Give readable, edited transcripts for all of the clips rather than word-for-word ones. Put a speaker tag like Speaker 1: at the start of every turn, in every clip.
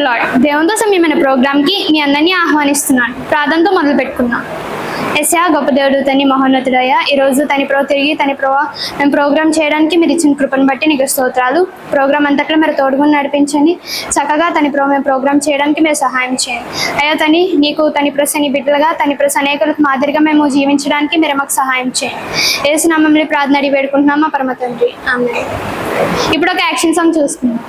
Speaker 1: Lord. దేవునితో సమయమైన ప్రోగ్రామ్కి మీ అందరినీ ఆహ్వానిస్తున్నాను. ప్రార్థనతో మొదలు పెట్టుకుందాం. యెషయా గొప్ప దేవుడు, తని మహోన్నతుడయ్యా, ఈరోజు తిరిగి మేము ప్రోగ్రామ్ చేయడానికి మీరు ఇచ్చిన కృపను బట్టి నీకు స్తోత్రాలు. ప్రోగ్రామ్ అంతట్లో మీరు తోడుగా నడిపించండి. చక్కగా మేము ప్రోగ్రామ్ చేయడానికి మీరు సహాయం చేయండి అయ్యా. నీకు నీ బిడ్డలుగా అనేకులకు మాదిరిగా మేము జీవించడానికి మీరు మాకు సహాయం చేయండి. యేసు నామములో ప్రార్థన అడిగి వేడుకుంటున్నాం మా పరమ తండ్రి, ఆమేన్. ఇప్పుడు ఒక యాక్షన్ సాంగ్ చూసుకుందాం.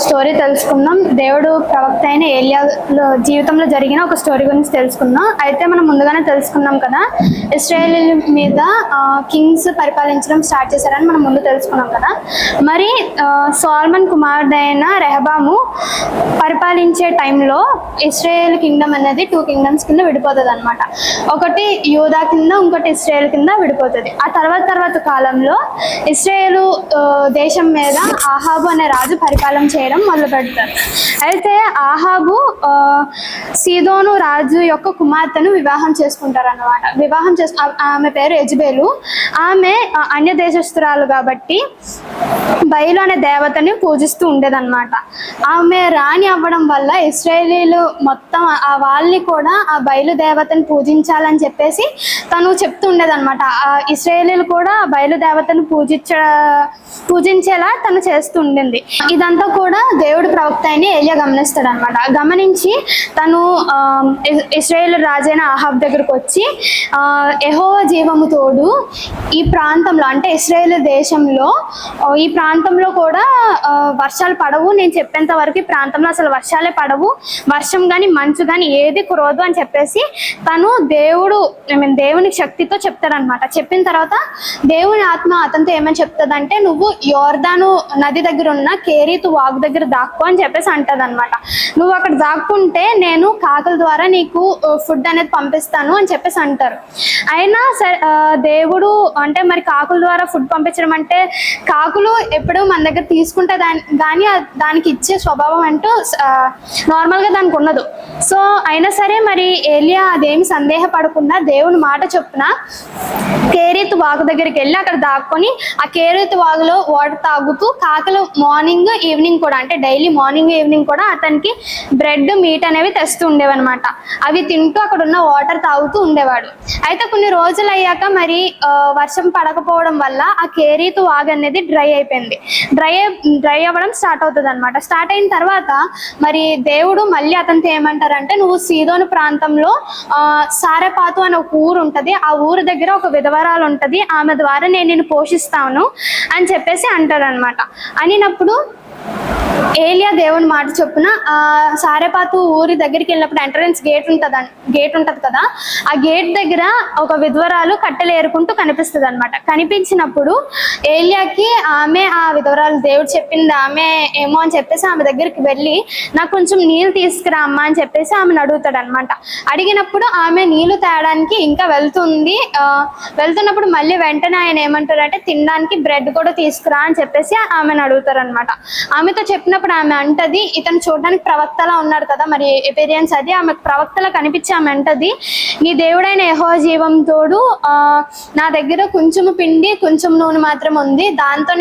Speaker 1: స్టోరీ తెలుసుకుందాం. దేవుడు ప్రవక్త అయిన ఏలియా జీవితంలో జరిగిన ఒక స్టోరీ గురించి తెలుసుకుందాం. అయితే మనం ముందుగానే తెలుసుకున్నాం కదా, ఇశ్రాయేలీయుల మీద కింగ్స్ పరిపాలించడం స్టార్ట్ చేశారని మనం ముందు తెలుసుకున్నాం కదా. మరి సొలొమోను కుమారుడైన రెహబాము పరిపాలించే టైంలో ఇశ్రాయేల్ కింగ్డమ్ అనేది 2 కింగ్డమ్స్ కింద విడిపోతుంది అనమాట. ఒకటి యూదా కింద, ఇంకోటి ఇశ్రాయేల్ కింద విడిపోతుంది. ఆ తర్వాత కాలంలో ఇశ్రాయేలు దేశం మీద ఆహాబు అనే రాజు పరిపాలన చేయడం మొదలు పెడతారు. అయితే ఆహాబు సీదోను రాజు యొక్క కుమార్తెను వివాహం చేసుకుంటారు అన్నమాట. ఆమె పేరు యెజబెలు. ఆమె అన్య దేశస్తురాలు కాబట్టి బయలు అనే దేవతని పూజిస్తూ ఉండేదన్నమాట. ఆమె రాణి అవ్వడం వల్ల ఇశ్రాయేలీలు మొత్తం వాళ్ళని కూడా ఆ బయలు దేవతని పూజించాలని చెప్పేసి తను చెప్తూ ఉండేదన్నమాట. ఇశ్రాయేలీలు కూడా బయలు దేవతను పూజించేలా తను చేస్తూ ఉండింది. ఇదంతా కూడా కూడా దేవుడు ప్రవక్త అయిన ఏలియా గమనిస్తాడు అనమాట. గమనించి తను ఇశ్రాయేలు రాజైన అహాబ్ దగ్గరకు వచ్చి యెహోవా జీవము తోడు ఈ ప్రాంతంలో అంటే ఇశ్రాయేలు దేశంలో ఈ ప్రాంతంలో కూడా వర్షాలు పడవు, నేను చెప్పేంత వరకు ఈ ప్రాంతంలో అసలు వర్షాలే పడవు, వర్షం కానీ మంచు కానీ ఏది కురవదు అని చెప్పేసి తను దేవుని శక్తితో చెప్తాడనమాట. చెప్పిన తర్వాత దేవుని ఆత్మ అతనితో ఏమని చెప్తుందంటే, నువ్వు యోర్దాను నది దగ్గర ఉన్న కేరీతు వాగు దగ్గర దాక్కో అని చెప్పేసి అంటది అనమాట. నువ్వు అక్కడ దాక్కుంటే నేను కాకుల ద్వారా నీకు ఫుడ్ అనేది పంపిస్తాను అని చెప్పేసి అంటారు. అయినా సరే దేవుడు అంటే మరి కాకుల ద్వారా ఫుడ్ పంపించడం అంటే కాకులు ఎప్పుడు మన దగ్గర తీసుకుంటే కానీ దానికి ఇచ్చే స్వభావం అంటూ నార్మల్గా దానికి ఉండదు. సో అయినా సరే మరి ఏలియా అదేమి సందేహపడకుండా దేవుని మాట చొప్పున కేరీతు వాగు దగ్గరికి వెళ్ళి అక్కడ దాక్కొని ఆ కేరీతు వాగులో వాటర్ తాగుతూ కాకులు మార్నింగ్ ఈవినింగ్ కూడా అంటే డైలీ మార్నింగ్ ఈవినింగ్ కూడా అతనికి బ్రెడ్ మీట్ అనేవి తెస్తూ ఉండేవన్నమాట. అవి తింటూ అక్కడ ఉన్న వాటర్ తాగుతూ ఉండేవాడు. అయితే కొన్ని రోజులు అయ్యాక మరి వర్షం పడకపోవడం వల్ల ఆ కేరీతు వాగు అనేది డ్రై అయిపోయింది. డ్రై అవ్వడం స్టార్ట్ అవుతుంది అనమాట. స్టార్ట్ అయిన తర్వాత మరి దేవుడు మళ్ళీ అతనితో ఏమంటారంటే, నువ్వు సీదోను ప్రాంతంలో సారెపాతు అనే ఒక ఊరు ఉంటది, ఆ ఊరు దగ్గర ఒక విధవరాలు ఉంటది, ఆమె ద్వారా నేను నిన్ను పోషిస్తాను అని చెప్పేసి అంటాడనమాట. అనినప్పుడు ఏలియా దేవుని మాట చొప్పున ఆ సారెపాతు ఊరి దగ్గరికి వెళ్ళినప్పుడు ఎంట్రన్స్ గేట్ ఉంటది కదా, ఆ గేట్ దగ్గర ఒక విధవరాలు కట్టెలు ఏరుకుంటూ కనిపిస్తుంది అనమాట. కనిపించినప్పుడు ఏలియాకి ఆమె ఆ విధవరాలు దేవుడు చెప్పింది ఆమె ఏమో అని చెప్పేసి ఆమె దగ్గరికి వెళ్ళి నాకు కొంచెం నీళ్ళు తీసుకురా అమ్మా అని చెప్పేసి ఆమెను అడుగుతాడు అనమాట. అడిగినప్పుడు ఆమె నీళ్లు తేయడానికి ఇంకా వెళ్తున్నప్పుడు మళ్ళీ వెంటనే ఆయన ఏమంటారంటే, తినడానికి బ్రెడ్ కూడా తీసుకురా అని చెప్పేసి ఆమెను అడుగుతారు అనమాట. ఆమెతో చెప్పినప్పుడు ఆమె అంటది, ఇతను చూడడానికి ప్రవక్తలా ఉన్నాడు కదా, మరి ఎపీరియన్స్ అది ఆమె ప్రవక్తలా కనిపించి ఆమె అంటది, నీ దేవుడైన యెహోవా జీవం తోడు నా దగ్గర కొంచెము పిండి కొంచెం నూనె మాత్రం ఉంది, దాంతో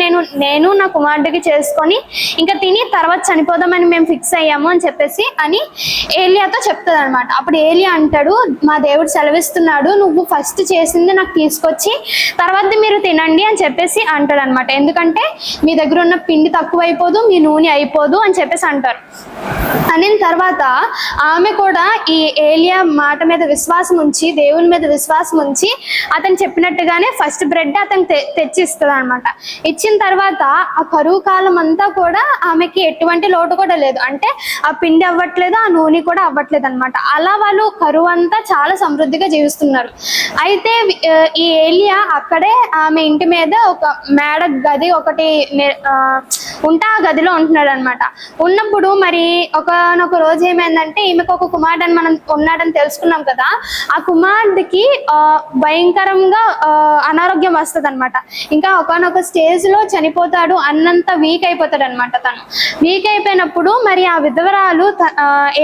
Speaker 1: నేను నా కుమారుడికి చేసుకొని ఇంకా తిని తర్వాత చనిపోదామని మేము ఫిక్స్ అయ్యాము అని చెప్పేసి అని ఏలియాతో చెప్తుంది అనమాట. అప్పుడు ఏలియా అంటాడు, మా దేవుడు సెలవిస్తున్నాడు, నువ్వు ఫస్ట్ చేసింది నాకు తీసుకొచ్చి తర్వాత మీరు తినండి అని చెప్పేసి అంటాడు అనమాట. ఎందుకంటే మీ దగ్గర ఉన్న పిండి తక్కువ అయిపోదు, మీ నూనె అయిపోదు అని చెప్పేసి అంటారు. అనిన తర్వాత ఆమె కూడా ఈ ఏలియా మాట మీద విశ్వాసం ఉంచి దేవుని మీద విశ్వాసం ఉంచి అతను చెప్పినట్టుగానే ఫస్ట్ బ్రెడ్ అతను తెచ్చిస్తుంది అనమాట. ఇచ్చిన తర్వాత ఆ కరువు కాలం అంతా కూడా ఆమెకి ఎటువంటి లోటు కూడా లేదు, అంటే ఆ పిండి అవ్వట్లేదు, ఆ నూనె కూడా అవ్వట్లేదు అనమాట. అలా వాళ్ళు కరువు అంతా చాలా సమృద్ధిగా జీవిస్తున్నారు. అయితే ఈ ఏలియా అక్కడే ఆమె ఇంటి మీద ఒక మేడ గది ఒకటి ఉంటే ఆ గదిలో ఉంటున్నాడు అనమాట. ఉన్నప్పుడు మరి ఒకనొక రోజు ఏమైందంటే, ఈమెకు ఒక కుమారుడు మనం ఉన్నాడని తెలుసుకున్నాం కదా, ఆ కుమారుడికి భయంకరంగా అనారోగ్యం వస్తుంది అనమాట. ఇంకా ఒకనొక స్టేజ్ లో చనిపోతాడు అన్నంత వీక్ అయిపోతాడు అనమాట. తను వీక్ అయిపోయినప్పుడు మరి ఆ విధవరాలు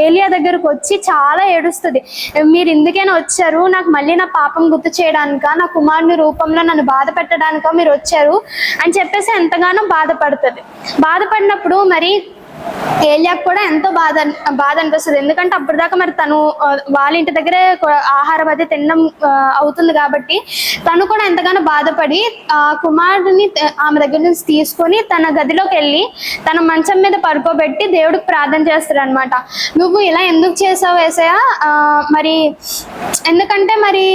Speaker 1: ఏలియా దగ్గరకు వచ్చి చాలా ఏడుస్తుంది, మీరు ఎందుకైనా వచ్చారు, నాకు మళ్ళీ నా పాపం గుర్తు చేయడానిక, నా కుమారుని రూపంలో నన్ను బాధ పెట్టడానిక మీరు వచ్చారు అని చెప్పేసి ఎంతగానో బాధపడుతుంది. బాధపడినప్పుడు మరి ఏలియాకు కూడా ఎంతో బాధ అనిపిస్తుంది. ఎందుకంటే అప్పటిదాకా మరి తను వాళ్ళ ఇంటి దగ్గరే ఆహారం అది తినడం అవుతుంది కాబట్టి తను కూడా ఎంతగానో బాధపడి ఆ కుమారుడిని ఆమె దగ్గర నుంచి తీసుకొని తన గదిలోకి వెళ్ళి తన మంచం మీద పడుకోబెట్టి దేవుడికి ప్రార్థన చేస్తాడు అనమాట. నువ్వు ఇలా ఎందుకు చేసావు యేసయ్యా, మరి ఎందుకంటే మరి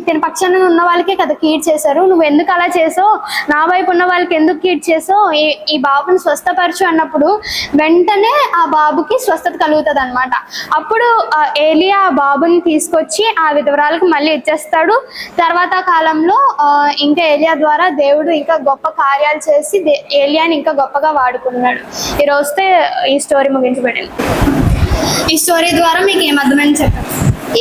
Speaker 1: తిన పక్షాన ఉన్న వాళ్ళకే కదా కీడ్ చేశారు, నువ్వు ఎందుకు అలా చేసావు, నా వైపు ఉన్న వాళ్ళకి ఎందుకు కీడ్ చేసావు, ఈ బాబుని స్వస్థపరచు అన్నప్పుడు వెంటనే ఆ బాబుకి స్వస్థత కలుగుతుంది అనమాట. అప్పుడు ఏలియా ఆ బాబుని తీసుకొచ్చి ఆ విధవరాలకు మళ్ళీ ఇచ్చేస్తాడు. తర్వాత కాలంలో ఇంకా ఏలియా ద్వారా దేవుడు ఇంకా గొప్ప కార్యాలు చేసి ఏలియాని ఇంకా గొప్పగా వాడుకున్నాడు. ఈ రోజుతో ఈ స్టోరీ ముగించబడింది. ఈ స్టోరీ ద్వారా మీకు ఏమర్థమైంది చెప్పండి.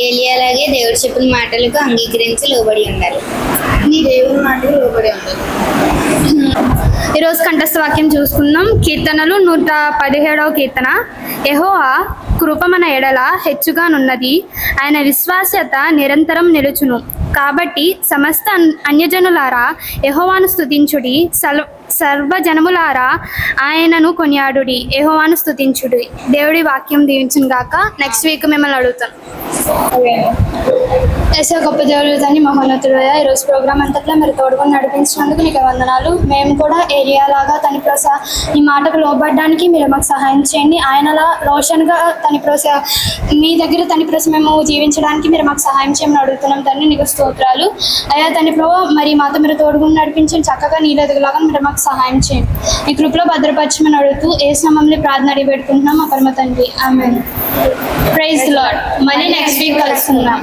Speaker 2: ఏలియాలాగే దేవుడు చెప్పిన మాటలకు అంగీకరించి లోబడి ఉండాలి.
Speaker 1: నీ దేవుని మాటలు లోబడి ఉండాలి. ఈరోజు కంఠస్థ వాక్యం చూసుకుందాం. కీర్తనలు 117వ కీర్తన. యెహోవా కృప మన ఎడల హెచ్చుగానున్నది, ఆయన విశ్వాస్యత నిరంతరం నిలుచును. కాబట్టి సమస్త అన్యజనులారా యెహోవాను స్తుతించుడి, సర్వజనములారా ఆయనను కొనియాడుడి, యెహోవాను స్తుతించుడి. దేవుడి వాక్యం దీవించును గాక. నెక్స్ట్ వీక్ మిమ్మల్ని అడుగుతాను. ఎస్ఐ గొప్ప జరుగుతుంది మహోన్నతుడు. ఈరోజు ప్రోగ్రామ్ అంతట్లో మీరు తోడుకొని నడిపించినందుకు నీకు వందనాలు. మేము కూడా ఏరియా లాగా తని ప్రోస ఈ మాటకు లోబడడానికి మీరు మాకు సహాయం చేయండి. ఆయనలా రోషన్గా తని ప్రోస మీ దగ్గర తని ప్రోస మేము జీవించడానికి మీరు మాకు సహాయం చేయమని అడుగుతున్నాం తండ్రి. నీకు స్తోత్రాలు అయ్యా తండ్రి ప్రభు. మరి మాతో మీరు తోడుకొని నడిపించండి, చక్కగా నీళ్ళు ఎదుగులాగా మీరు మాకు సహాయం చేయండి. ఈ కృపలో భద్రపరచమని అడుగుతూ యేసు నామములో ప్రార్థన అడిగి పెట్టుకుంటున్నాం మా పరమ తండ్రి. ఆమేన్. Praise the lord. మళ్ళీ నెక్స్ట్ వీక్ కలుస్తున్నాం.